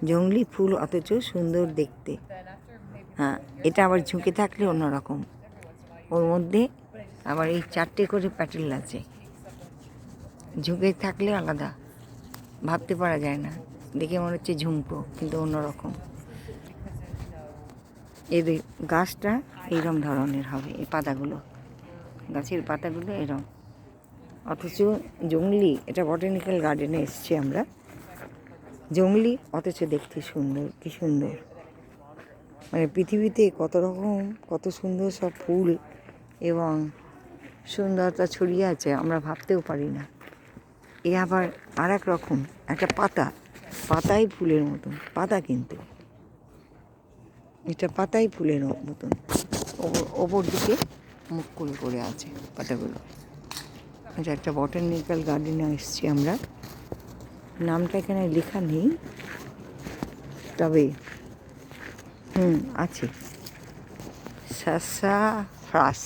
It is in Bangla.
জংলি ফুল অথচ সুন্দর দেখতে। হ্যাঁ, এটা আবার ঝুঁকে থাকলে অন্যরকম। ওর মধ্যে আবার এই 4টে করে প্যাটেল আছে। ঝুঁকে থাকলে আলাদা, ভাবতে পারা যায় না, দেখে মনে হচ্ছে ঝুমকো, কিন্তু অন্যরকম। এদের গাছটা এইরকম ধরনের হবে, এই পাতাগুলো, গাছের পাতাগুলো এরকম। অথচ জংলি, এটা বটানিক্যাল গার্ডেনে এসছি আমরা। জংলি অথচ দেখতে সুন্দর, কি সুন্দর! মানে পৃথিবীতে কত রকম, কত সুন্দর সব ফুল এবং সুন্দরতা ছড়িয়ে আছে, আমরা ভাবতেও পারি না। এ আবার আর এক রকম, একটা পাতাই ফুলের মতন, পাতা কিন্তু এটা পাতাই ফুলের মতন, ওপর দিকে মুখ করে আছে পাতাগুলো। এটা একটা বটানিক্যাল গার্ডেনে এসেছি আমরা। নামটা এখানে লেখা নেই, তবে আছে, সাসাফ্রাস।